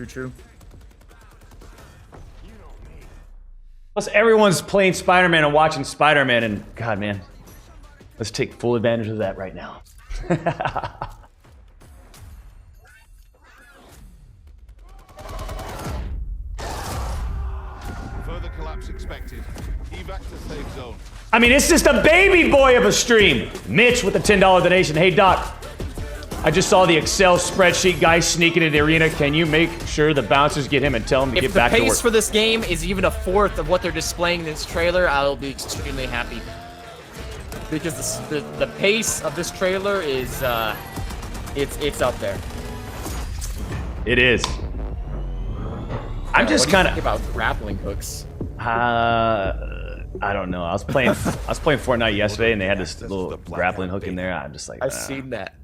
True. Plus, everyone's playing Spider-Man and watching Spider-Man, and God, man, let's take full advantage of that right now. Further collapse expected. Evac to safe zone. I mean, it's just a baby boy of a stream. Mitch with a $10 donation. Hey, Doc, I just saw the Excel spreadsheet guy sneaking into the arena. Can you make sure the bouncers get him and tell him to get back to work? If the pace for this game is even a fourth of what they're displaying in this trailer, I'll be extremely happy. Because the pace of this trailer is, it's up there. It is. I'm just kind of about grappling hooks. I don't know. I was playing Fortnite yesterday, and they had this little grappling hook in there. I'm just like, I've seen that.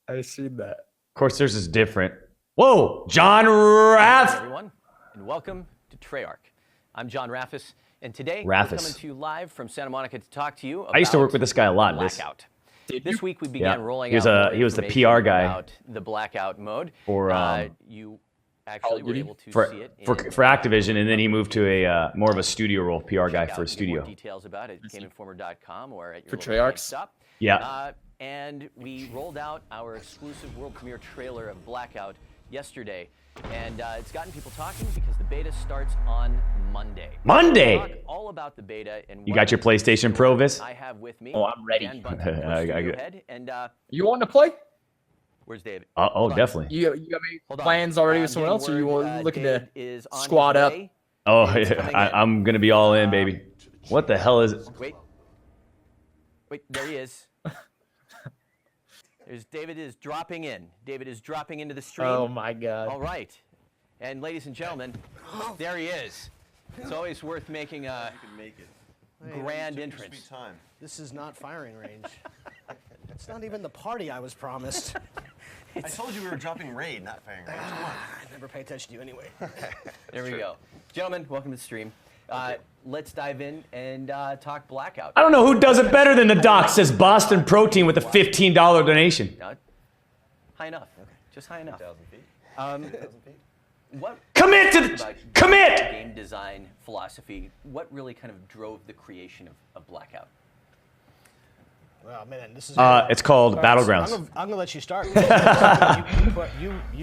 I've seen that. Of course, theirs is different. Whoa, John Raff. Hello, everyone, and welcome to Treyarch. I'm John Raffis, and today we're coming to you live from Santa Monica to talk to you about I used to work with this guy a lot. Blackout. This week we began rolling out he was the PR guy about the Blackout mode. For you actually were able to see it for Activision, and then he moved to a more of a studio role, PR guy for a studio. More details about it at GameInformer.com or at your for local Treyarch. stop. Yeah. And we rolled out our exclusive world premiere trailer of Blackout yesterday, and it's gotten people talking because the beta starts on Monday. Monday. We'll talk all about the beta and You got your PlayStation Pro, Vis? I have with me. Oh, I'm ready. Dan Bunting, head, and You want to play? where's David? Oh, definitely. You got any plans already with someone else, or you looking to is on squad his up? way. Oh, yeah, I'm gonna be all in, baby. What the hell is it? Wait, there he is. There's David is dropping in. David is dropping into the stream. Oh my God. All right. And ladies and gentlemen, there he is. It's always worth making a grand entrance. This is not firing range. It's not even the party I was promised. I told you we were dropping raid, not firing range. I never pay attention to you anyway. There we go. Gentlemen, welcome to the stream. Let's dive in and talk Blackout. I don't know who does it better than the doc, says Boston Protein with a $15 donation. High enough. Okay. Just high enough. 1,000 feet. What Commit to the commit. Game design philosophy. What really kind of drove the creation of Blackout? Well, man, this is. It's called Battlegrounds. I'm gonna let you start. You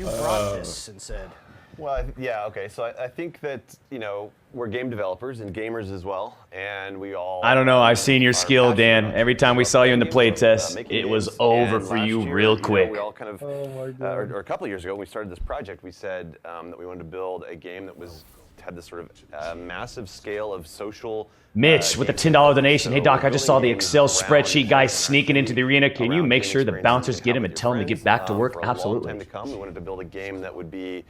brought this and said. Well, yeah, okay. So I think that, you know, we're game developers and gamers as well, and we all... I don't know. I've seen your skill, Dan. Every time we saw you in the play test, it was over for you real quick. We all kind of, or a couple of years ago, when we started this project, we said that we wanted to build a game that had this sort of massive scale of social... Mitch with a $10 donation. Hey, Doc, I just saw the Excel spreadsheet guy sneaking into the arena. Can you make sure the bouncers get him and tell him to get back to work? Absolutely. For a long time to come, we wanted to build a game that would be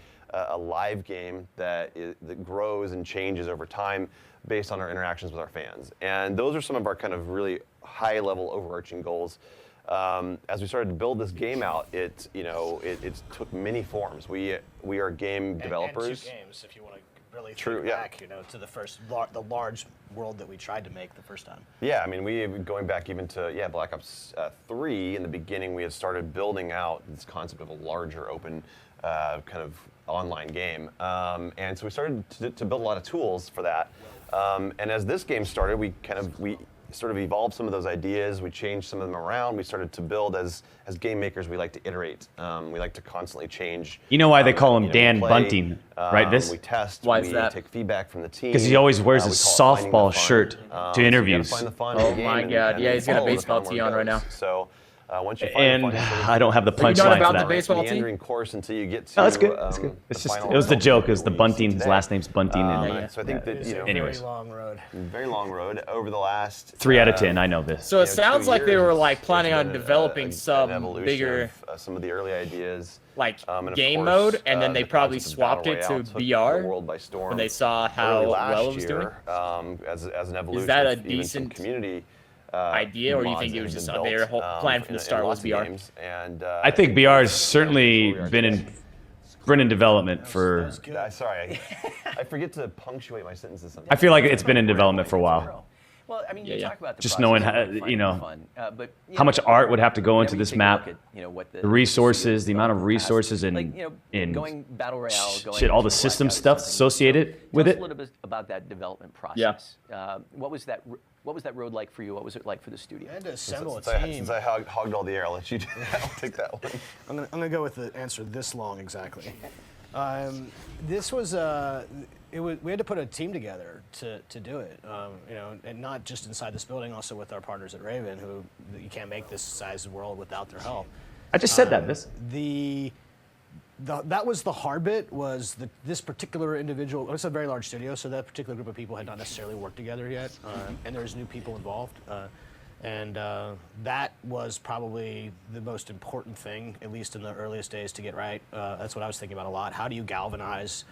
a live game that grows and changes over time based on our interactions with our fans. And those are some of our kind of really high-level overarching goals. As we started to build this game out, it took many forms. We are game developers. And two games, if you want to really think back, to the large world that we tried to make the first time. Yeah, I mean, going back even to Black Ops 3. In the beginning, we had started building out this concept of a larger open kind of online game, and so we started to build a lot of tools for that. And as this game started, we sort of evolved some of those ideas. We changed some of them around. We started to build as game makers. We like to iterate. We like to constantly change. You know why they call him Dan Bunting, right? We test. Why is that? Take feedback from the team. Because he always wears his softball shirt to interviews. So oh my God! Yeah, he's got a baseball tee on right now. So. Once you find I don't have the punchline for that. The baseball meandering course until you get to. No, that's good. That's good. It's just it was the joke. It was the Bunting. His last name's Bunting. So I think that anyways, very long road over the last 3 out of 10. I know this. So it sounds like they were like planning on developing some bigger, some of the early ideas, like game mode, and then they probably swapped it to VR when they saw how well it was doing. As an evolution. Is that a decent community? Idea, or do you think it was just their whole plan from the start was VR? I think VR has certainly been in development for. Sorry, I forget to punctuate my sentences sometimes. I feel like it's been in development for a while. Well, I mean, you talk about the just process knowing of how, finding you know, fun, but you how know, much art would have to go into whenever you this take a map, look at, you know, what the resources, studios the amount of developed in the past, resources and like, you know, going battle royale, going shit, all the to system Blackout stuff is something. associated So with tell us it. a little bit about that development process. What was that? What was that road like for you? What was it like for the studio? And to assemble a Since team. I hogged all the air, I'll let you do that. I'll take that one. I'm gonna go with the answer this long exactly. This was we had to put a team together to do it. You know, and not just inside this building, also with our partners at Raven, who you can't make this size world without their help. I just said that, Miss. That was the hard bit. Was this particular individual? It's a very large studio, so that particular group of people had not necessarily worked together yet, and there's new people involved. And that was probably the most important thing, at least in the earliest days, to get right. That's what I was thinking about a lot. How do you galvanize?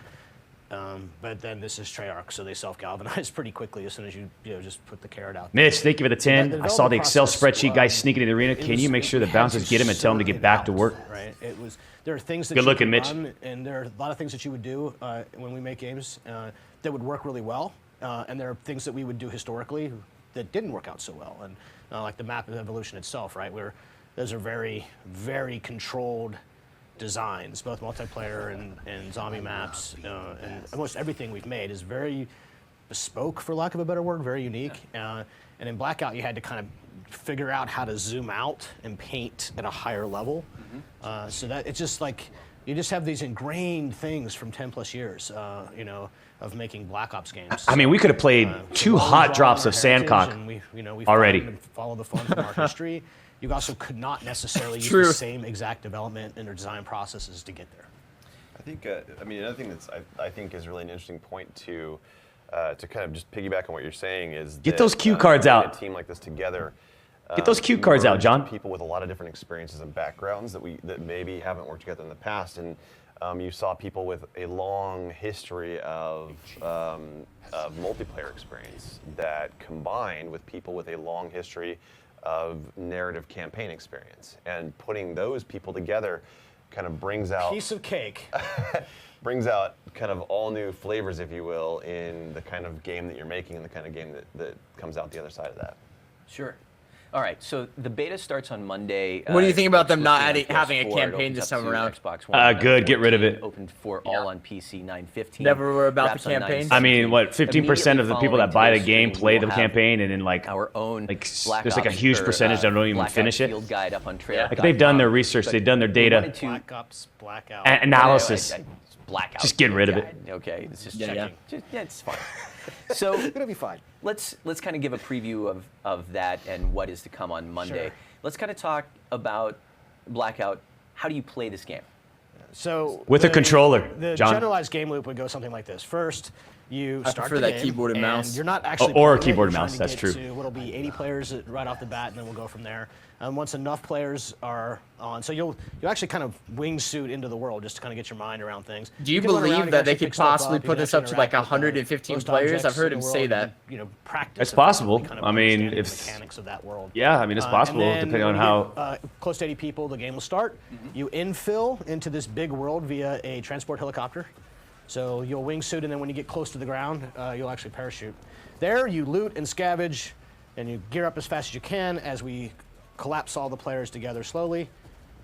But then this is Treyarch, so they self-galvanize pretty quickly as soon as you just put the carrot out there. Mitch, thank you for the 10. I saw the Excel spreadsheet guy sneaking in the arena. Can you make sure the bouncers get him and tell him to get back to work? Right. It was. There are things that Good you looking, can Mitch. run, and there are a lot of things that you would do when we make games that would work really well, and there are things that we would do historically that didn't work out so well, and like the map evolution itself, right? Where those are very, very controlled designs, both multiplayer and zombie maps, and almost everything we've made is very bespoke, for lack of a better word, very unique. And in Blackout, you had to kind of figure out how to zoom out and paint at a higher level. So that it's just like you just have these ingrained things from 10 plus years, you know, of making Black Ops games. I mean, we could have played two hot drops of Sandcock we already. follow the fun from our history. You also could not necessarily use True. the same exact development and or design processes to get there. I think, I mean, another thing that's I think is really an interesting point to kind of just piggyback on what you're saying is Get that, those cue cards putting out. A team like this together. Get those cue cards out, merged John. People with a lot of different experiences and backgrounds that maybe haven't worked together in the past, and you saw people with a long history of multiplayer experience that combined with people with a long history of narrative campaign experience, and putting those people together kind of brings out Piece of cake. brings out kind of all new flavors, if you will, in the kind of game that you're making and the kind of game that comes out the other side of that. Sure. All right, so the beta starts on Monday. What do you think about them not exclusively on having a PS4. It campaign opens this up time to around? Xbox One, Good, get rid of it. Opened for all on PC 915. Never were about Wraps the on campaign? 917. I mean, what, 15% of the people that buy the game play the We'll have campaign, and then like, our own there's Black like a Ops huge or, percentage that don't even Blackout finish it. Field guide up on Treyarch. Like they've done their research, they've done their data Black Ops, Blackout. analysis. Blackout. Just get rid of it. Guide. Okay, it's just Yeah, checking. yeah. Yeah, it's fine. So It'll be fine. let's kind of give a preview of that and what is to come on Monday. Sure. Let's kind of talk about Blackout. How do you play this game? So With a controller, the John. generalized game loop would go something like this. First, you start prefer the that game, keyboard and mouse. You're not actually or playing it, keyboard and you're mouse, trying to that's get true. To what'll be 80 players right off the bat, and then we'll go from there. Once enough players are on, so you'll actually kind of wingsuit into the world just to kind of get your mind around things. Do you can run around, believe you that can they actually could pick stuff possibly up, you put can this actually up to like interact with 115 most players? objects I've heard in him the say world that. and, practice It's possible. effectively kind of I mean, understanding if- the mechanics of that world. Yeah, I mean, it's possible, And then depending on when you how. get, close to 80 people, the game will start. You infill into this big world via a transport helicopter. So you'll wingsuit, and then when you get close to the ground, you'll actually parachute. There, you loot and scavenge, and you gear up as fast as you can as we collapse all the players together slowly,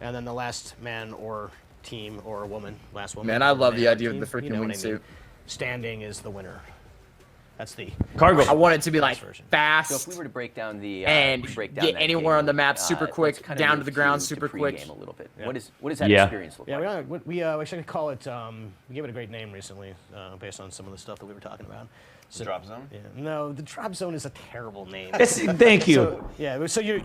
and then the last man or team or woman, last woman. Man, I or love the man or idea of team, the freaking you know what I wingsuit. mean, standing is the winner. That's the Cargo. I want it to be like version. So if fast we were to break down the and break down get that anywhere game, on the map super let's quick, kind of down move to the ground to super quick. pregame a little bit. What does that Yeah. experience look Yeah, like? we actually call it. We gave it a great name recently, based on some of the stuff that we were talking about. So, Drop zone? Yeah, no, the drop zone is a terrible name. Thank you. So, yeah, so you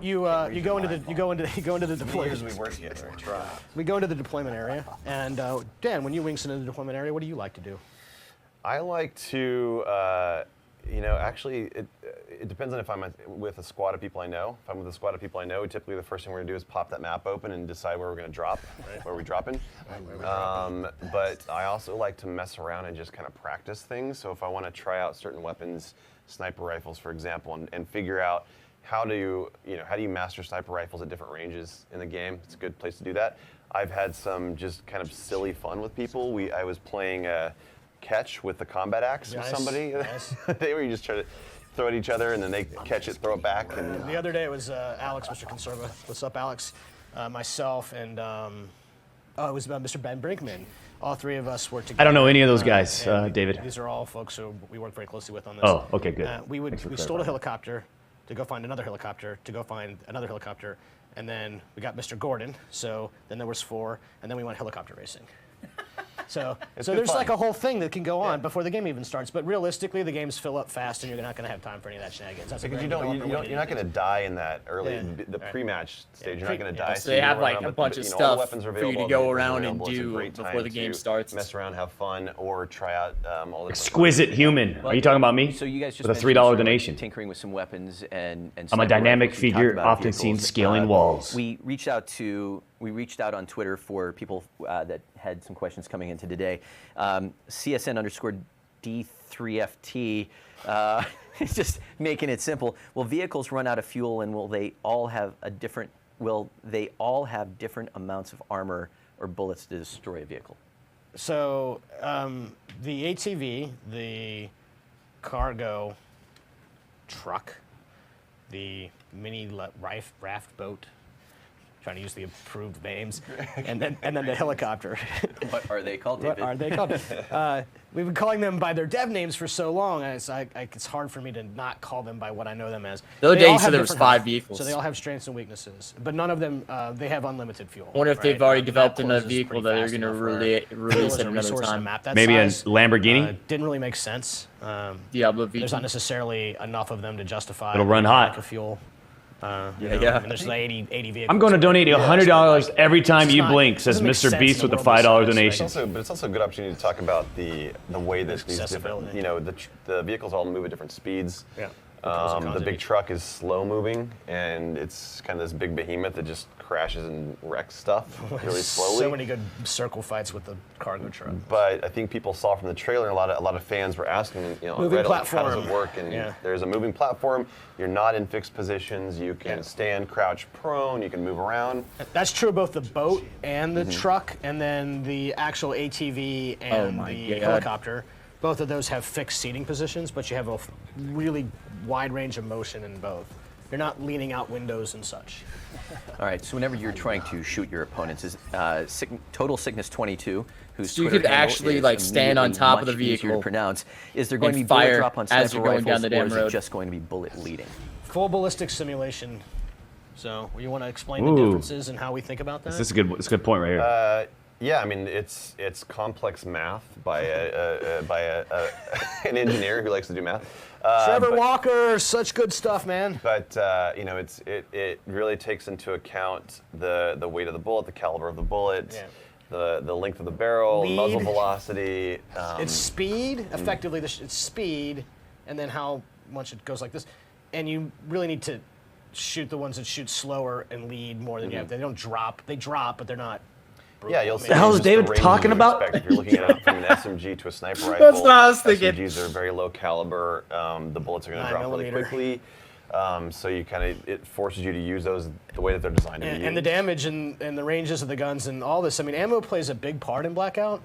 go into the deployment. Years we worked together. Try. We go into the deployment area, and Dan, when you wings into the deployment area, what do you like to do? I like to, actually, it depends on if I'm with a squad of people I know. If I'm with a squad of people I know, typically the first thing we're going to do is pop that map open and decide where we're going to drop, where we're dropping. But I also like to mess around and just kind of practice things. So if I want to try out certain weapons, sniper rifles, for example, and figure out how do you master sniper rifles at different ranges in the game, it's a good place to do that. I've had some just kind of silly fun with people. I was playing catch with the combat axe with Nice, somebody. nice. They were just trying to throw at each other, and then they catch it, throw it back. And The other day it was Alex, Mr. Conserva. What's up, Alex? Myself, and it was Mr. Ben Brinkman. All three of us were together. I don't know any of those guys, David. These are all folks who we work very closely with on this. Oh, okay, good. We stole a helicopter to go find another helicopter, to go find another helicopter, and then we got Mr. Gordon. So then there was 4, and then we went helicopter racing. So there's fun. like a whole thing that can go on before the game even starts. But realistically, the games fill up fast, and you're not going to have time for any of that shenanigans. That's because you're not going to die in that early, the pre-match stage. You're not going to die. So they have like a bunch of stuff for you to go around and It's a do great before the time game to starts. Mess around, have fun, or try out all the Exquisite human. Are you talking about me? So you guys just with a mentioned $3 sort of like donation. tinkering with some weapons and I'm a sniper dynamic rifles. We talked figure, about often vehicles. seen scaling walls. We reached out on Twitter for people that had some questions coming into today. CSN_D3FT is just making it simple. Will vehicles run out of fuel, and will they all have different amounts of armor or bullets to destroy a vehicle? So the ATV, the cargo truck, the mini raft boat, trying to use the approved names, and then the helicopter. What are they called, What David? are they called? We've been calling them by their dev names for so long, and it's hard for me to not call them by what I know them as. The other They day all you said have there was different 5 health, vehicles. So they all have strengths and weaknesses, but none of them, they have unlimited fuel. I wonder if they've right? already The developed map another closes vehicle pretty that they're fast going to enough where release fuel is at a another resource on a time. map that Maybe a size, Lamborghini? didn't really make sense. Diablo V. There's not necessarily enough of them to justify It'll run the hot. lack of fuel. Yeah. I mean, there's like 80 vehicles. I'm going to donate you $100 every time It's you not- blink, says doesn't make Mr. sense Beast in with a the world this $5 size, donation. But it's also a good opportunity to talk about the way that these different, Accessibility. the vehicles all move at different speeds. Yeah. The big truck is slow moving, and it's kind of this big behemoth that just crashes and wrecks stuff really slowly. So many good circle fights with the cargo truck. But I think people saw from the trailer, and a lot of fans were asking, Moving Reddit, like, how does platform. it work? And Yeah. there's a moving platform. You're not in fixed positions. You can Yeah. stand, crouch, prone. You can move around. That's true of both the boat and the truck, and then the actual ATV and my the God. helicopter. Both of those have fixed seating positions, but you have a really wide range of motion in both. You're not leaning out windows and such. All right, so whenever you're trying to shoot your opponents, is Total Sickness 22, whose So you Twitter could handle actually, is like, stand on immediately top of the much easier vehicle to pronounce. Is there going to and be bullet fire drop on as sniper you're going down rifles, the or damn is it road. just going to be bullet leading? Full ballistic simulation. So, you want to explain the Ooh. differences and how we think about that? This is a good point right here. Yeah, I mean it's complex math by an engineer who likes to do math. Trevor but- Walker, such good stuff, man. But it really takes into account the weight of the bullet, the caliber of the bullet, the length of the barrel, Lead. muzzle velocity. It's speed, effectively, it's speed, and then how much it goes like this. And you really need to shoot the ones that shoot slower and lead more than you have. They don't drop. They drop, but they're not. brutal. Yeah, you'll I mean, see. The hell is just David range you talking would about? expect. If you're looking at it from an SMG to a sniper rifle, That's what I was thinking. SMGs are very low caliber. The bullets are going to 9 drop really millimeter. quickly. So you it forces you to use those the way that they're designed to be used. And the damage and the ranges of the guns and all this. I mean, ammo plays a big part in Blackout.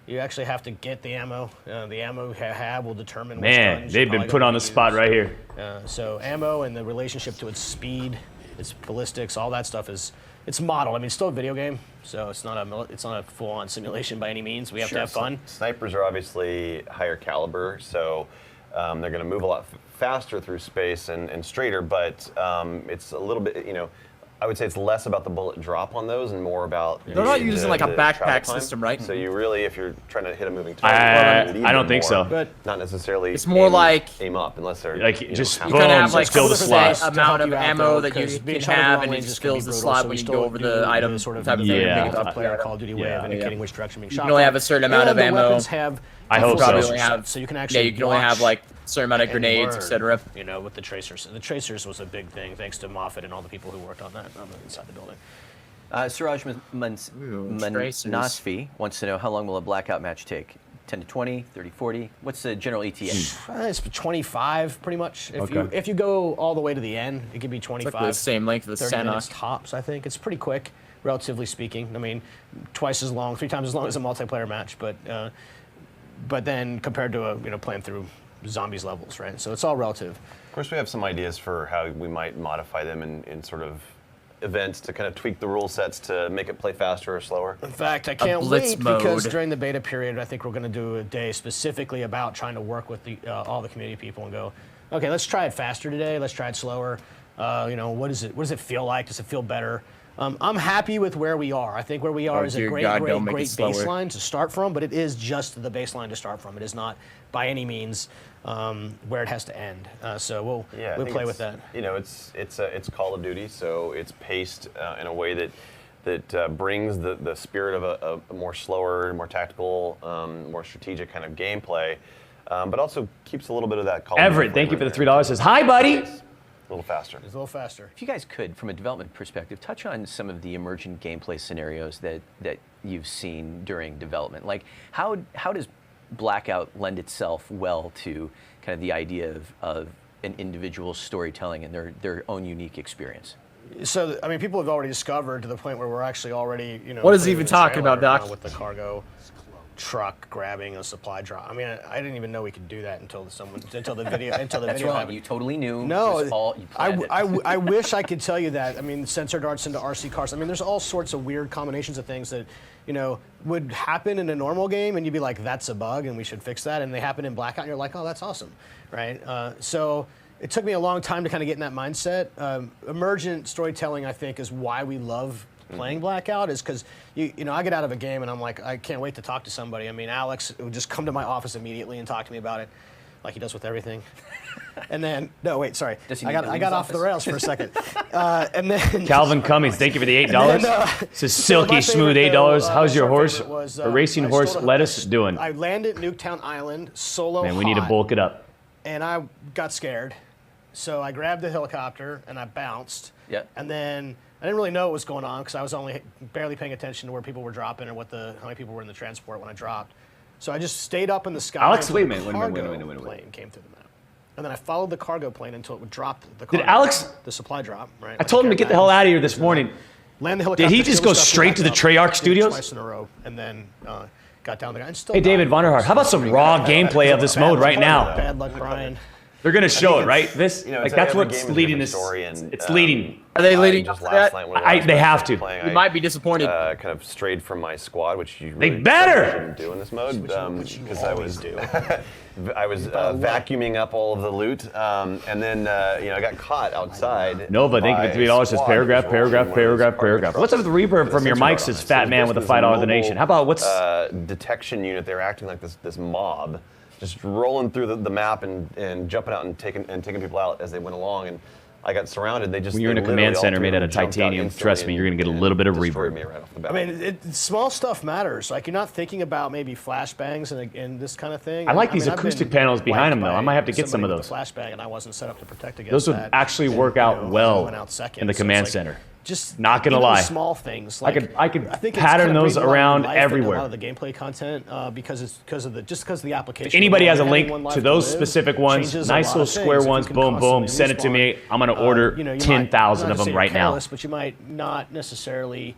You actually have to get the ammo. The ammo you have will determine which Man, guns they've you're been probably put gonna on the spot use. right here. So ammo and the relationship to its speed, its ballistics, all that stuff it's modeled. I mean, it's still a video game, so it's not a full-on simulation by any means. We have to have fun. Snipers are obviously higher caliber, so they're going to move a lot faster through space and straighter, but it's a little bit, I would say it's less about the bullet drop on those and more about They're not using like a the backpack travel time. system, right? So you really, if you're trying to hit a moving target, I don't think so. But Not necessarily. It's more like- aim up unless they're Like, just half- You kind of Boom, have like fill the a slot. set To help amount of you out, ammo though, that you because being can shot at have, long and it range just can be fills the brutal, slot so when we you still go over do the item sort of type of Yeah. thing. multiplayer Call of Duty way of Yeah. indicating which direction being shot. can only from. have a certain amount And of the ammo. weapons have I hope a so. tracer Probably set, have- so you can actually Yeah, you can only have watch like a certain amount of and grenades, learn, etc. with the tracers. The tracers was a big thing, thanks to Moffat and all the people who worked on that inside the building. Siraj tracers. Nasfi wants to know, how long will a Blackout match take? 10 to 20, 30, 40? What's the general ETA? It's 25, pretty much. Okay. If you go all the way to the end, it could be It's 25. like the same length of the 30 minutes Sanok. tops, I think. It's pretty quick, relatively speaking. I mean, twice as long, 3 times as long as a multiplayer match, but then compared to playing through zombies levels, right? So it's all relative. Of course, we have some ideas for how we might modify them in sort of events to kind of tweak the rule sets to make it play faster or slower. In fact, I can't blitz wait because mode. during the beta period, I think we're going to do a day specifically about trying to work with all the community people and go, okay, let's try it faster today. Let's try it slower. You know, what does it feel like? Does it feel better? I'm happy with where we are. I think where we are is a dear great, God, great, don't make it great slower. baseline to start from, but it is just the baseline to start from. It is not by any means where it has to end. So we'll play with that. You know, it's Call of Duty, so it's paced in a way that brings the spirit of a more slower, more tactical, more strategic kind of gameplay, but also keeps a little bit of that Call of Duty Everett, thank you for flavor the in there. $3. Says, hi, buddy. A little faster. It's a little faster. If you guys could, from a development perspective, touch on some of the emergent gameplay scenarios that you've seen during development. Like, how does Blackout lend itself well to kind of the idea of an individual storytelling and their own unique experience? So, I mean, people have already discovered to the point where we're actually already, you know. What is he putting even the talking trailer about, Doc? With the cargo truck grabbing a supply drop. I mean, I didn't even know we could do that until the video That's video wrong. happened. You totally knew. No, It was all, you planned it. I wish I could tell you that. I mean, sensor darts into RC cars. I mean, there's all sorts of weird combinations of things that, you know, would happen in a normal game, and you'd be like, that's a bug, and we should fix that. And they happen in Blackout, and you're like, oh, that's awesome, right? So it took me a long time to kind of get in that mindset. Emergent storytelling, I think, is why we love playing Blackout, is because you know, I get out of a game and I'm like, I can't wait to talk to somebody. I mean, Alex would just come to my office immediately and talk to me about it, like he does with everything. And then, no, wait, sorry, Does he I need to got leave I got his off the office? rails for a second. And then Calvin Cummings, thank you for the $8. then, Says so silky my smooth favorite, $8. though, How's your my horse? favorite was, A racing I horse stole a- lettuce doing? I landed Nuketown Island solo. Man, we need to hot, bulk it up. and I got scared. So I grabbed the helicopter and I bounced. Yeah. And then I didn't really know what was going on because I was only barely paying attention to where people were dropping or how many people were in the transport when I dropped. So I just stayed up in the sky. Alex, until wait a the minute, wait a minute, cargo wait a minute. plane came through the map. And then I followed the cargo plane until it would drop the Did cargo, Alex- the supply drop, right? I told him to get the hell out of here this morning. Land the helicopter. Did he just fill go stuff straight back to the up, Treyarch did it Studios? Twice in a row, and then got down the guy. And still Hey, David died. Vonderhaar, how about some raw gameplay of this mode right now? Bad luck, Brian. They're going to show it, right? This, You know, like, it's that's every what's game is a leading different this. story, and, It's leading. Are they leading Just up to last that? night when I was They have to. playing, You might be disappointed. kind of strayed from my squad, which you They really better! shouldn't do in this mode, because I was do. I was vacuuming up all of the loot, and then you know, I got caught outside. Nova, thank you for by a $3. Says squad paragraph, that was rolling paragraph, one of those paragraph, cargo paragraph. trucks What's up with the reverb with from a your sensor mic? on Says it. fat So man with a basically $5 this donation. mobile, How about what's? detection unit? They were acting like this mob, just rolling through the map and jumping out and taking people out as they went along. And I got surrounded. When you're in a command center made out of titanium, trust me, you're going to get a little bit of reverb. Me right off the bat. I mean, small stuff matters. Like, you're not thinking about maybe flashbangs and this kind of thing. I like these I've acoustic been panels behind wiped them, though. I by might have to get some of somebody those. with a flashbang, and I wasn't set up to protect against Those would that. actually work And, out you know, well I went out second. in the So it's command like, center. Just Not gonna even lie. small things. I could think it's pattern kind of those breathing a lot of around life into everywhere. A lot of the gameplay content because of the application. If anybody has a link Having one to life those live specific ones, changes a nice lot little of things. square If you ones, can boom, boom, constantly send it to respawn, me. I'm going to order you know, you might- 10,000 not of to say them you're right now. careless, but you might not necessarily.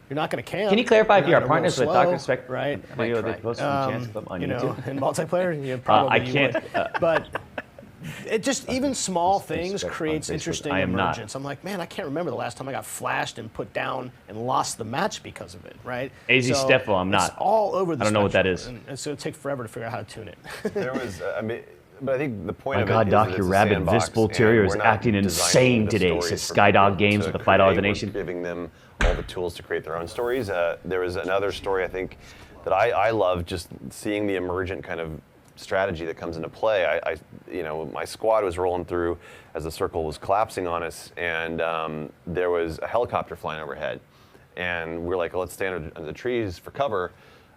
You're not going to camp. Can you clarify if You're you not are gonna partners roll with slow, DrDisRespect? right? Video they post some chance clip on You know, YouTube. in multiplayer, you probably I can't. but it just even small things Respect on creates Facebook. interesting I am not. emergence. I'm like, man, I can't remember the last time I got flashed and put down and lost the match because of it, right? AZ Steffel, I'm not. It's all over the I don't know what that spectrum, is. and it's going to take forever to figure out how to tune it. There was, I mean, but I think the point My of God, it Doc, is that your it's a rabid sandbox, Visible and Terrier is we're not acting designing insane the today, stories says for Skydog people Games to with a $5 create. donation. We're giving them all the tools to create their own stories. There was another story I think that I love, just seeing the emergent kind of strategy that comes into play. I you know, my squad was rolling through as the circle was collapsing on us, and there was a helicopter flying overhead, and we were like, let's stand under the trees for cover.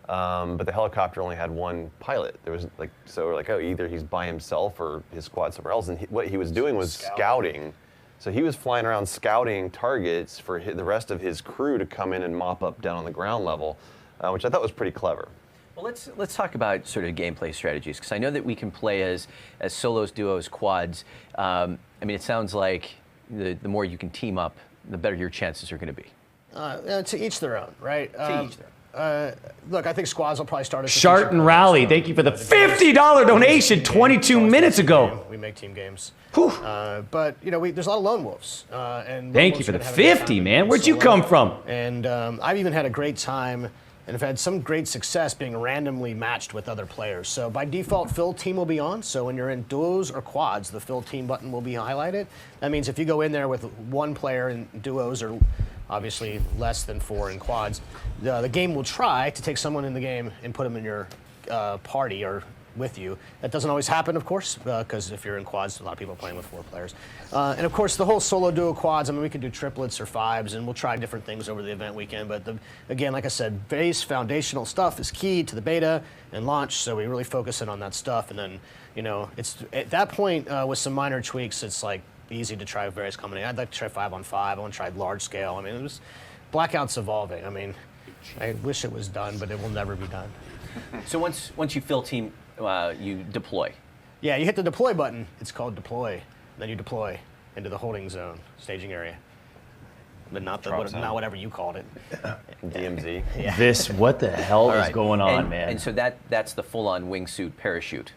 But the helicopter only had one pilot. There was like, so we're like, oh, either he's by himself or his squad somewhere else. And what he was doing was scouting. So he was flying around scouting targets for the rest of his crew to come in and mop up down on the ground level, which I thought was pretty clever. Well, let's talk about sort of gameplay strategies, because I know that we can play as solos, duos, quads. I mean, it sounds like the more you can team up, the better your chances are going to be. To each their own, right? To each their look, I think squads will probably start as Shart and Rally, thank you for the $50 donation 22 minutes ago. We make team games. Whew. But, you know, there's a lot of lone wolves. And Thank you for the 50, man. Where'd you come from? And I've even had a great time and have had some great success being randomly matched with other players. So by default, fill team will be on. So when you're in duos or quads, the fill team button will be highlighted. That means if you go in there with one player in duos or obviously less than 4 in quads, the game will try to take someone in the game and put them in your party or with you. That doesn't always happen, of course, because if you're in quads, a lot of people are playing with 4 players. And of course, the whole solo duo quads, I mean, we can do triplets or 5s, and we'll try different things over the event weekend. But again, like I said, base foundational stuff is key to the beta and launch, so we really focus in on that stuff. And then, you know, it's at that point, with some minor tweaks, it's like easy to try various combinations. I'd like to try 5-on-5. I want to try large scale. I mean, Blackout's evolving. I mean, I wish it was done, but it will never be done. So once you fill team, you deploy. Yeah, you hit the deploy button. It's called deploy. Then you deploy into the holding zone, staging area. But not whatever you called it. DMZ. Yeah. What the hell is going on, man? And so that's the full-on wingsuit parachute.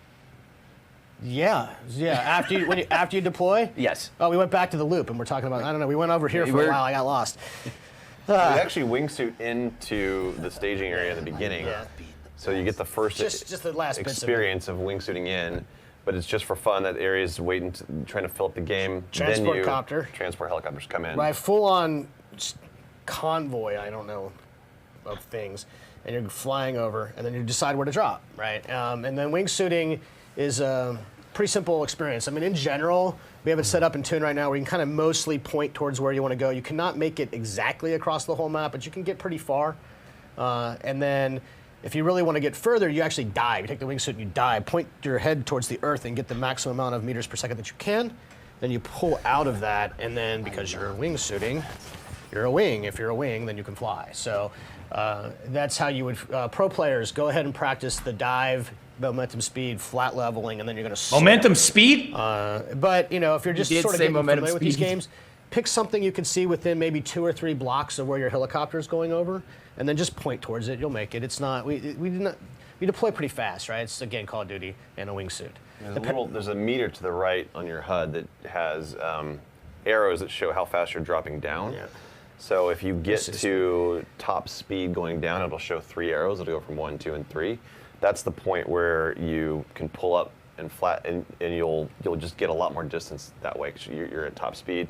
Yeah. After you deploy. Yes. Oh, we went back to the loop, and we're talking about. I don't know. We went over here for a while. I got lost. We actually wingsuit into the staging area in the beginning. Yeah. So you get the first just the last experience of wingsuiting in, but it's just for fun. That area is trying to fill up the game. Transport copter. Transport helicopters come in. Right, full-on convoy, I don't know, of things, and you're flying over, and then you decide where to drop, right? And then wingsuiting is a pretty simple experience. I mean, in general, we have it set up in Tune right now where you can kind of mostly point towards where you want to go. You cannot make it exactly across the whole map, but you can get pretty far. And then if you really want to get further, you actually dive. You take the wingsuit and you dive, point your head towards the earth and get the maximum amount of meters per second that you can. Then you pull out of that, and then because you're wingsuiting, you're a wing. If you're a wing, then you can fly. So that's how you would, pro players, go ahead and practice the dive, momentum speed, flat leveling, and then you're going to Momentum speed? But, you know, if you're just sort of getting familiar with these games, pick something you can see within maybe 2 or 3 blocks of where your helicopter is going over, and then just point towards it. You'll make it. It's not, we deploy pretty fast, right? It's, again, Call of Duty and a wingsuit. There's a meter to the right on your HUD that has arrows that show how fast you're dropping down. Yeah. So if you get to top speed going down, it'll show 3 arrows. It'll go from 1, 2, and 3. That's the point where you can pull up and flat, and you'll just get a lot more distance that way because you're at top speed.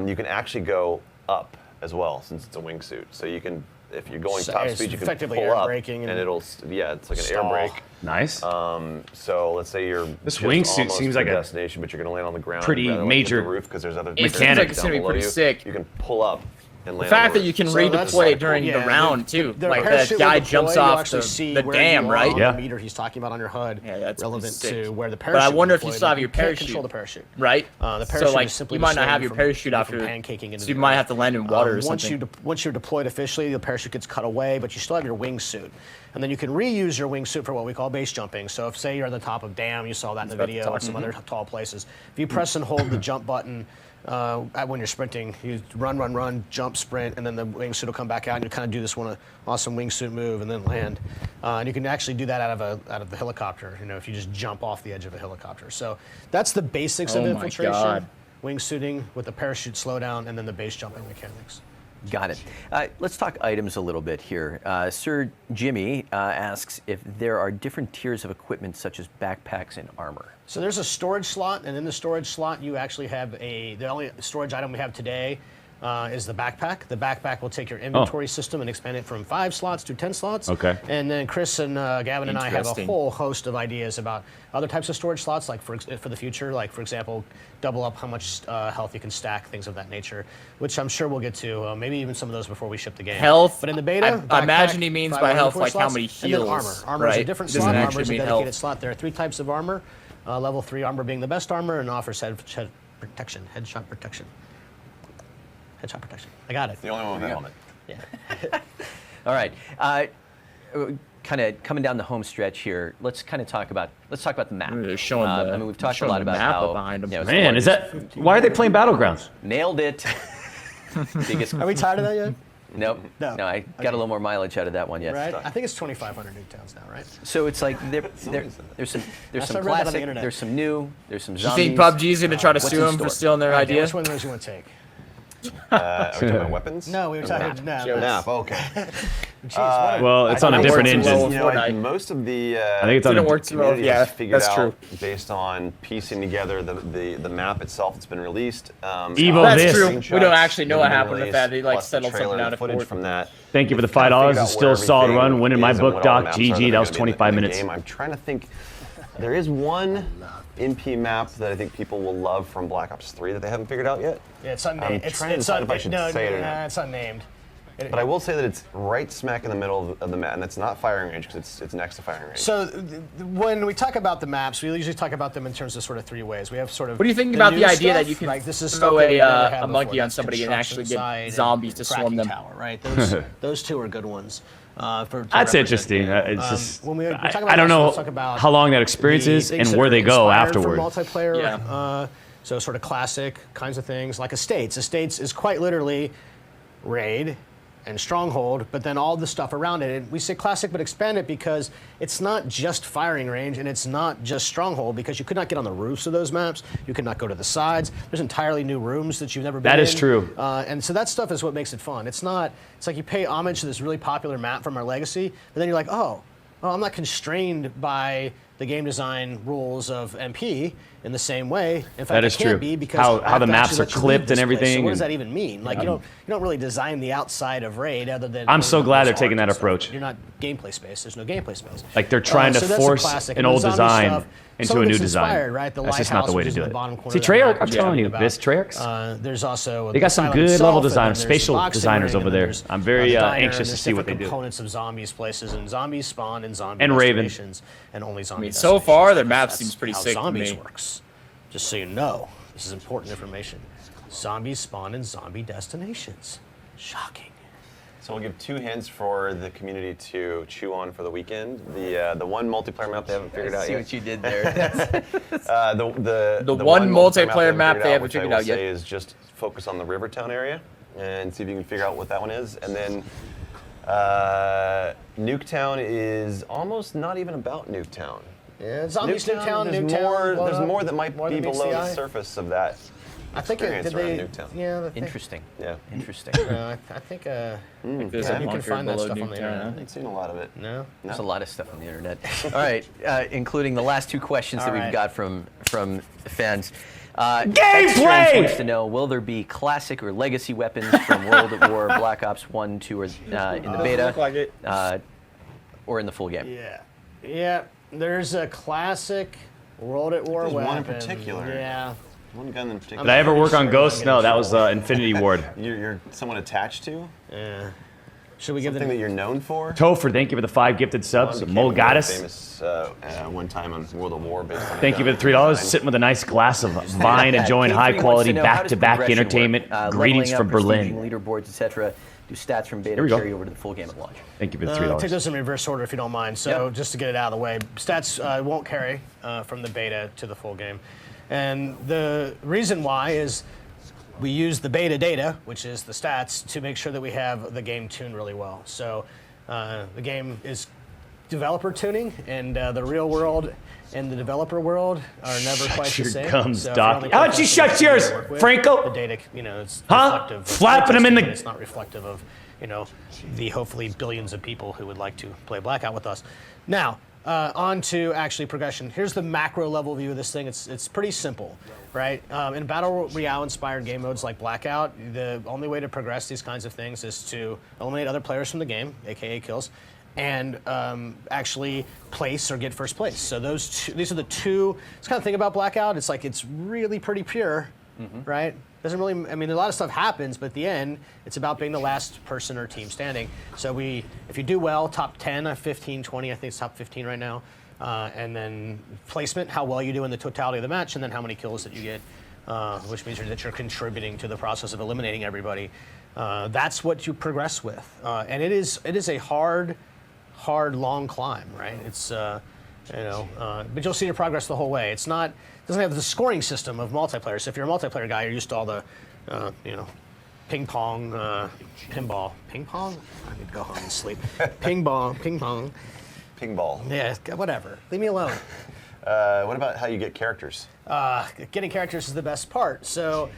You can actually go up as well since it's a wingsuit. So you can, if you're going top speed, you can pull up, and it'll, it's like an air brake. Nice. So let's say you're this wingsuit seems like a destination, but you're going to land on the ground. Pretty major roof because there's other it seems like it's going to be pretty sick. You can pull up. The fact that you can redeploy during the round too, like the guy jumps off the dam, right? Yeah. The meter he's talking about on your HUD, that's relevant to where the But parachute. I wonder if you still have your can't parachute. Control the parachute, right? The parachute so like is simply you might not restrained have your from parachute after, pancaking into so you the might earth. have to land in water or something. Once you're deployed officially, the parachute gets cut away, but you still have your wingsuit, and then you can reuse your wingsuit for what we call base jumping. So if say you're on the top of dam, you saw that in the video, or some other tall places. If you press and hold the jump button. When you're sprinting, you run, jump, sprint, and then the wingsuit will come back out, and you kind of do this one awesome wingsuit move, and then land. And you can actually do that out of the helicopter. You know, if you just jump off the edge of a helicopter. So that's the basics of infiltration, wingsuiting with the parachute slowdown, and then the base jumping mechanics. Got it. Let's talk items a little bit here. Sir Jimmy asks if there are different tiers of equipment such as backpacks and armor. So there's a storage slot, and in the storage slot you actually have the only storage item we have today is the backpack. The backpack will take your inventory system and expand it from 5 slots to 10 slots. Okay. And then Chris and Gavin and I have a whole host of ideas about other types of storage slots, like for the future, like for example, double up how much health you can stack, things of that nature, which I'm sure we'll get to, maybe even some of those before we ship the game. Health? But in the beta, I imagine he means by health like how many and then heals. armor. Armor is a different slot. Doesn't Armor actually is a mean dedicated health. slot. There are 3 types of armor. Level 3 armor being the best armor and offers headshot protection. Headshot protection. I got it. The only one with a helmet. Yeah. All right. Kind of coming down the home stretch here. Let's talk about the map. They're showing I mean, we've talked a lot about map how behind them. you know, Man, is that why are they playing Battlegrounds? nailed it. Biggest. Are we tired of that yet? Nope. No. No, I got a little more mileage out of that one, yes. Right? I think it's 2,500 Nuketowns now, right? So it's like there's some I read that on the classic, internet. there's some new, there's some You zombies. think PUBG's gonna try to what's sue in them for store? stealing their Okay, idea? which one of those you want to take? Are we talking about weapons? No, we were talking. No, Map. Okay. Jeez, Well, it's on a don't different work too engine. well. You know, Fortnite. most of the I think it's on Didn't a work too well. community Yeah, has figured that's true. out based on piecing together the map itself that's been released. Evo That's this. true. We don't screenshots actually know that what have happened been with that. They like released, plus the settled something trailer out of footage court. from that. Thank you for the Kind of $5. figured It's out still a where solid everything run. Winning my is and book, what all the Doc. maps are GG. that That are was gonna be in the 25 minutes. game. I'm trying to think. There is one MP map that I think people will love from Black Ops 3 that they haven't figured out yet. Yeah, it's unnamed. I'm trying to decide if I should say it or not. it's unnamed. But I will say that it's right smack in the middle of the map, and it's not firing range because it's next to firing range. So when we talk about the maps, we usually talk about them in terms of sort of three ways. We have sort of. What do you think the about new the idea stuff, that you can like this is throw stuff that we've never had a monkey before, on that's somebody and actually construction get side and zombies to swarm cracking them? Tower, right? Those two are good ones. To That's represent. interesting. It's just, When we talk about I don't this, know let's talk about how long that experience the is things and that where are they go inspired afterward. For multiplayer, Yeah. so sort of classic kinds of things like Estates. Estates is quite literally raid and stronghold, but then all the stuff around it. And we say classic, but expand it because it's not just firing range and it's not just stronghold because you could not get on the roofs of those maps. You could not go to the sides. There's entirely new rooms that you've never been in. That is true. And so that stuff is what makes it fun. It's not. It's like you pay homage to this really popular map from our legacy, but then you're like, oh, I'm not constrained by the game design rules of MP in the same way. In fact, That is I can't true. be because How I have the to maps actually are let you leave clipped and this place. everything So what does and- that even mean? Like you don't really design the outside of Raid other than. I'm so glad they're those taking arcs that and stuff. approach. You're not gameplay space. There's no gameplay space. Like they're trying to so that's the force classic. an And the old zombie design stuff, into some a of new it's design. inspired, right? The That's just not the lighthouse, way which to is do in the it. bottom corner See, of that Treyarch, map I'm we're telling talking you, about. this Treyarch. There's also They got some the good island level itself, design, and then there's spatial the boxing designers ring, over and then there. there's, I'm very, the diner, anxious and to there's see what different they do. components of zombies places, and zombies spawn in zombie And Raven. destinations, and only zombie. So far, their destinations. map That's seems pretty how sick to zombies me. works. Just so you know, this is important information. Zombies spawn in zombie destinations. Shocking. So we'll give 2 hints for the community to chew on for the weekend. The one multiplayer map they haven't figured out See yet. what you did there. The one multiplayer map they haven't which I figured will out yet. say is just focus on the Rivertown area and see if you can figure out what that one is. And then Nuketown is almost not even about Nuketown. Yeah, zombies, Nuketown, there's more that might be below the surface of that. I think experience did around they? Nuketown. Yeah, I think, Interesting. Yeah. Interesting. I think There's Yeah, a you can bunker find that below stuff on the Nuketown, internet. huh? I haven't seen a lot of it. No. There's a lot of stuff on the internet. All right, including the last 2 questions that All we've right. got from fans. Gameplay! Wants to know: will there be classic or legacy weapons from World at War, Black Ops 1, 2, or in the beta, Look like it. or in the full game? Yeah. Yeah. There's a classic World at War There's weapon. one in particular. Yeah. One gun in particular. Did I ever work on Sure, Ghosts? I'm No, getting that was Infinity Ward. You're someone attached to? Yeah. Should we give Something that them? you're known for? Topher, thank you for the 5 gifted subs. Became Mole really Goddess, famous one time on World of War based on thank you for the $3. Sitting with a nice glass of Vine, enjoying high quality back-to-back entertainment. Greetings from Berlin. Leaderboards, etc. Do stats from beta Here we go. carry over to the full game at launch? Thank you for the Take $3. those in reverse order if you don't mind. So Yep. just to get it out of the way, stats won't carry from the beta to the full game, and the reason why is we use the beta data, which is the stats, to make sure that we have the game tuned really well. So the game is developer tuning, and the real world and the developer world are never quite the your same. gums, So if Doc. you're only How'd you shut confident yours, in what you work with, Franco? The data, it's Huh? reflective of Flapping 'em in the- playtesting, It's not reflective of, the hopefully billions of people who would like to play Blackout with us. Now, on to actually progression. Here's the macro level view of this thing. It's pretty simple, right? In Battle Royale inspired game modes like Blackout, the only way to progress these kinds of things is to eliminate other players from the game, aka kills, and actually place or get first place. So these are the two. It's kind of thing about Blackout. It's like it's really pretty pure, right? Doesn't really. I mean, a lot of stuff happens, but at the end, it's about being the last person or team standing. So if you do well, top 10, 15, 20. I think it's top 15 right now. And then placement, how well you do in the totality of the match, and then how many kills that you get, which means that you're contributing to the process of eliminating everybody. That's what you progress with, and it is a hard, long climb, right? It's but you'll see your progress the whole way. It doesn't have the scoring system of multiplayer. So if you're a multiplayer guy, you're used to all the, ping pong, pinball, ping pong. I need to go home and sleep. Ping pong. Ping ball. Yeah, whatever. Leave me alone. What about how you get characters? Getting characters is the best part. So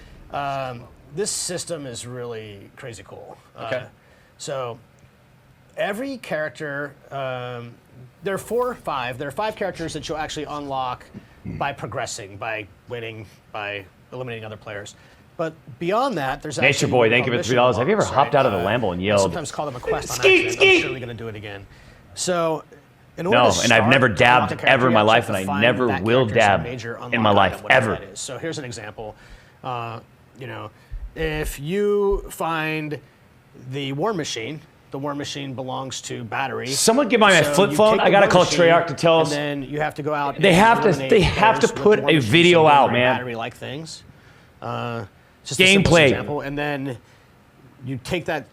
this system is really crazy cool. Okay. So every character, there are 4 or 5. There are 5 characters that you'll actually unlock by progressing, by winning, by eliminating other players. But beyond that, there's actually Nature Boy, thank you for the $3. Have you ever hopped out of the Lambo and I yelled? sometimes call them a quest on Skeet, accident. skeet! I'm surely going to do it again. So in order No, to and I've start never to dabbed unlock a character, ever in you my actually life, have and to I find never that will character's dab major in unlock my life, item, whatever ever. that is. So here's an example. You know, if you find the War Machine, the War Machine belongs to Battery. Someone give me my So flip you phone. take I the gotta War call Machine, Treyarch to tell us. And then you have to go out. They and have to- eliminate they have to players with put War a Machines, video so out, they're man. Battery-like things. Just the simplest Gameplay. example. And then you take that,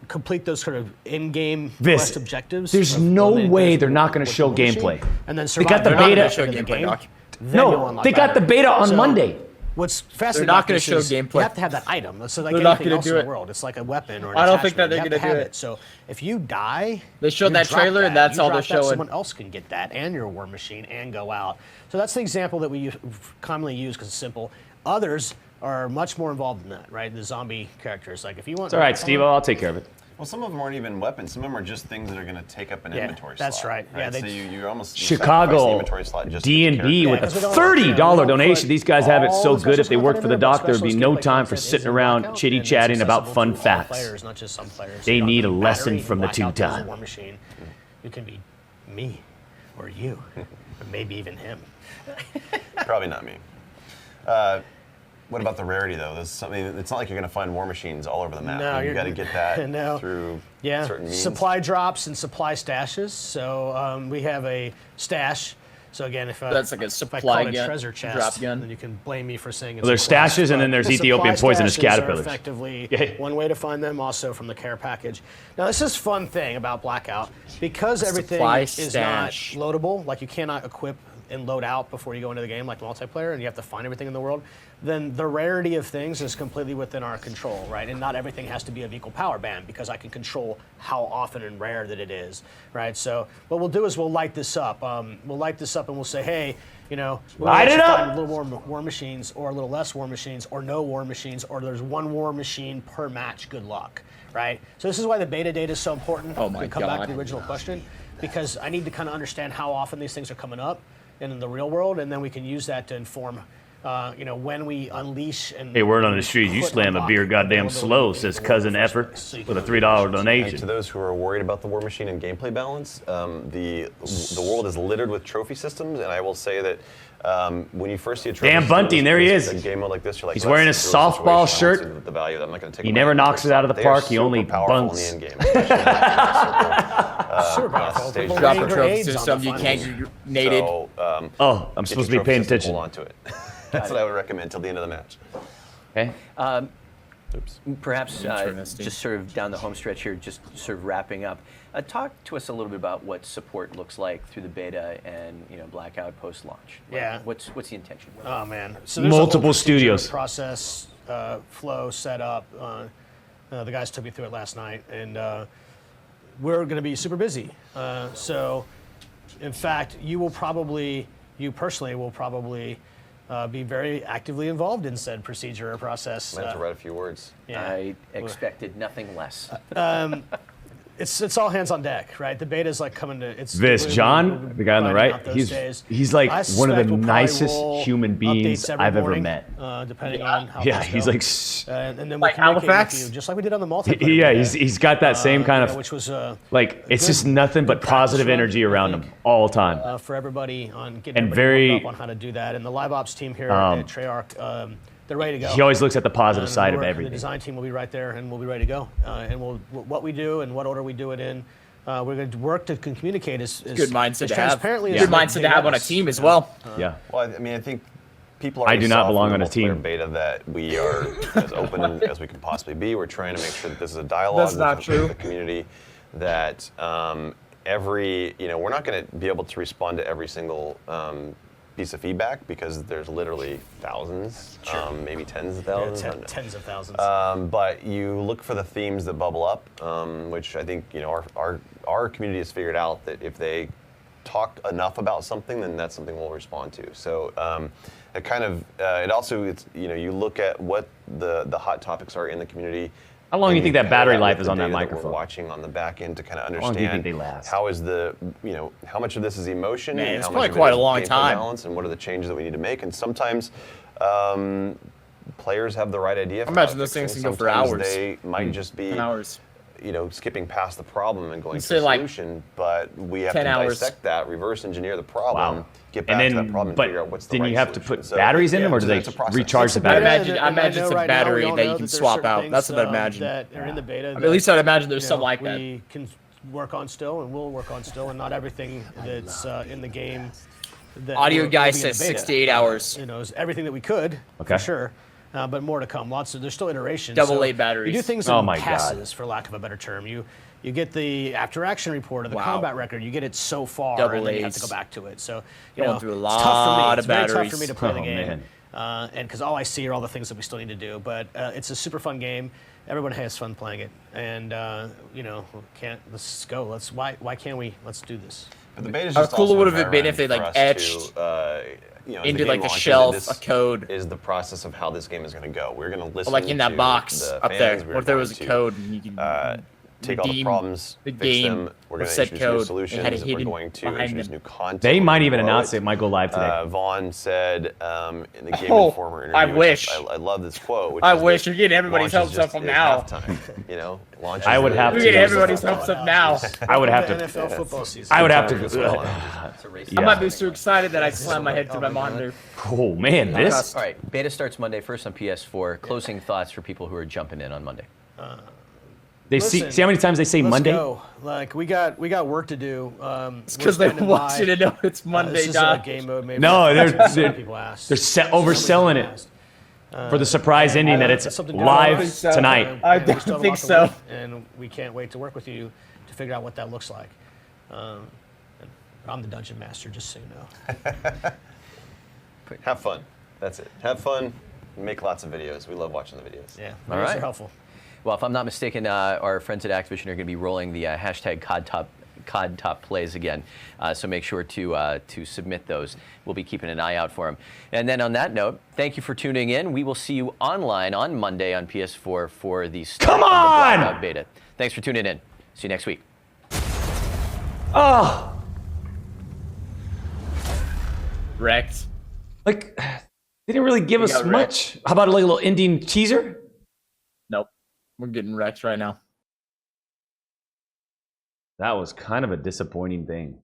complete those sort of in-game Vis, quest objectives. there's of no eliminating way players they're with- not gonna with show War Machine, gameplay. And then They got the survive beta- the Show end of the gameplay, game. Doc. Then you'll No, unlock they got the Battery. beta on So, Monday. What's fascinating They're not about gonna this show is gameplay. You have to have that item. So like They're not anything gonna else do in it. the world, it's like a weapon or an I don't think attachment. that You they're have to gonna do have it. So if you die, They showed you that drop trailer, and that. that's You all they're drop that, showing. Someone else can get that and your War Machine and go out. So that's the example that we commonly use because it's simple. Others are much more involved in that, right? The zombie characters. Like if you want. It's all right, Steve. I'll take care of it. Well, some of them aren't even weapons. Some of them are just things that are going to take up an Yeah, inventory that's slot. right. Yeah, So they- you almost sacrifice the Chicago inventory slot just to get the D&B character. with a because we don't- $30 we don't donation. put These guys have it so all the good. If they special worked for the content in there, doc, but there'd be specialist no gameplay time for content is sitting in around Blackout, chitty-chatting and it's about accessible fun to all facts. Players, not just some players. They You don't need have to a be lesson Battery, from the Blackout, there's a two-time. War Machine. You can be me or you, or maybe even him. Probably not me. What about the rarity, though? There's something. It's not like you're going to find War Machines all over the map. No, you you're- got to get that No. through Yeah, certain means. supply drops and supply stashes. So we have a stash. So again, if That's like a if I supply call it a gun- treasure chest, drop gun. then you can blame me for saying it's Well, there's a quest, stashes, and but then there's the Ethiopian supply poisonous stashes caterpillars. Are effectively Yeah. one way to find them, also from the care package. Now this is fun thing about Blackout because everything Supply is stash. not loadable. Like you cannot equip and load out before you go into the game like multiplayer, and you have to find everything in the world. Then the rarity of things is completely within our control, right? And not everything has to be of equal power band because I can control how often and rare that it is, right? So what we'll do is we'll light this up. We'll light this up and we'll say, hey, you know, we'll Light let it you up! find a little more war machines or a little less war machines or no war machines or there's one war machine per match. Good luck, right? So this is why the beta data is so important. Oh my to come back God. to the original question, because I need to kind of understand how often these things are coming up in the real world, and then we can use that to inform, you know, when we unleash and. Hey, word on the street, you put slam a unlock beer goddamn availability slow, in says the Cousin world in the Effort first place. So you with a can- $3 And to donation. those who are worried about the War Machine and gameplay balance, the world is littered with trophy systems, and I will say that when you first see a trophy Damn system Bunting, there he in is. a game mode like this, you're like, He's let's wearing a see the real softball situation. I don't shirt. see the value that I'm not going to take. He away never from knocks it out of the They are park, he only super powerful bunts. in the end game. Super powerful. stage People Drop getting a trophy grades on system, the you finals. can't get grenaded. So, Oh, I'm get supposed to your be paying trophy system, attention. Hold on to it. That's what I would recommend till the end of the match. Okay. Oops. Perhaps Interesting. just sort of down the home stretch here, just sort of wrapping up. Talk to us a little bit about what support looks like through the beta and Blackout post launch. Yeah. What's the intention? Oh man! So there's a whole Multiple procedure, studios. process, flow, setup. The guys took me through it last night, and we're going to be super busy. So, in fact, you personally will probably be very actively involved in said procedure or process. Might have to write a few words. Yeah. I expected nothing less. It's all hands on deck, right? The beta's like coming to. It's This, we're John, the guy on the grinding right, out those days. he's like I one of the suspect we'll probably nicest roll human beings updates every I've ever morning, met. Depending on how Yeah, things he's go. like, and then we'll Like communicate Halifax? with you, just like we did on the multiplayer. yeah, beta, he's got that same kind of, which was like, it's good- just nothing but good practice positive run, energy I around think. him all the time. for everybody on getting And everybody very- warmed up on how to do that. And the live ops team here at Treyarch, they're ready to go. He always looks at the positive And side of the everything. design team will be right there, and we'll be ready to go. And what we do and what order we do it in, we're going to work to communicate as Good mindset as to have. transparently Good as mindset to have on a team as well. Yeah. Well, I mean, I think people I already do not saw belong from on the a team. multiplayer beta that we are as open as we can possibly be. We're trying to make sure that this is a dialogue That's not with true. the community. That we're not going to be able to respond to every single piece of feedback because there's literally thousands, maybe tens of thousands. Yeah, tens of thousands. But you look for the themes that bubble up, which I think our community has figured out that if they talk enough about something, then that's something we'll respond to. So it kind of you look at what the hot topics are in the community. How long do you think that battery life is on that data microphone? We're watching on the back end to kind of understand. How long do you think they last? How is how much of this is emotion? Man, and it's how probably much of quite it a is long gameplay time. balance, and what are the changes that we need to make? And sometimes players have the right idea. I imagine those things can go for Sometimes hours. They might just be 10 hours. skipping past the problem and going Let's to a say, like, solution, but we have 10 to hours. dissect that, reverse engineer the problem, Wow. get back to that problem, and figure out what's the then right you have solution. to put So, batteries in them, or do so they it's a process. recharge the I battery? imagine And I it's know a right now we battery all that know you can there's swap certain out. things, That's what I imagine. that are in the beta. At least I'd imagine there's you some know, like that. we can work on still, and we'll work on still, and not everything that's in the game. That Audio will guy be in the says beta. 6 to 8 hours. You know, is everything that we could, Okay. for sure. But more to come. There's still iterations. Double A You batteries. do things Oh in my God. passes, for lack of a better term. You get the after action report of the Wow. combat record. You get it so far, Double and then you have to A's. go back to it. So Going through a it's tough for me. lot It's of very tough for batteries. me to play Oh, the game. man. And because all I see are all the things that we still need to do. But it's a super fun game. Everyone has fun playing it, and let's go. Why can't we? Let's do this. But the beta's How just cool also would have it been environment if they, for like, us etched as into, game like, the launches, shelf this a code? is the process of how this game is going to go. We're going to listen Like in that to box the up fans. there. We're What if there going was a to, code and you can take all the redeem problems, the fix game them. We're with going to said introduce new code and solutions. had it We're hidden going to behind introduce them. new content. They might even Grow announce it. it might go live today. Vaughn said in the Game Oh, Informer interview, I which wish. I love this quote. Which I is wish. that You're getting everybody's launch is hopes up just- from is now. halftime, launch I is would the- have You're to- getting everybody's hopes up now. I would have to. NFL football season. I would have As well. to. I might be Yeah. so excited that I slammed my head through my monitor. Oh man, this. All right, beta starts Monday, first on PS4. Closing thoughts for people who are jumping in on Monday. They Listen, see how many times they say Let's Monday. go. Like we got work to do. It's because they want you to know it's Monday, This is a Doc. game mode. Maybe No, they're people asked. overselling it for the surprise ending that it's something live different. So. tonight. I We don't still have a think lot to so. learn, and we can't wait to work with you to figure out what that looks like. And I'm the dungeon master, just so you know. Have fun. That's it. Have fun. Make lots of videos. We love watching the videos. Yeah, All videos right. are helpful. Well, if I'm not mistaken, our friends at Activision are going to be rolling the hashtag COD Top Plays again. So make sure to submit those. We'll be keeping an eye out for them. And then on that note, thank you for tuning in. We will see you online on Monday on PS4 for the start Come of the on! Blackout beta. Thanks for tuning in. See you next week. Oh, Wrecked. like they didn't really give us got much. How about like a little ending teaser? Nope. We're getting wrecked right now. That was kind of a disappointing thing.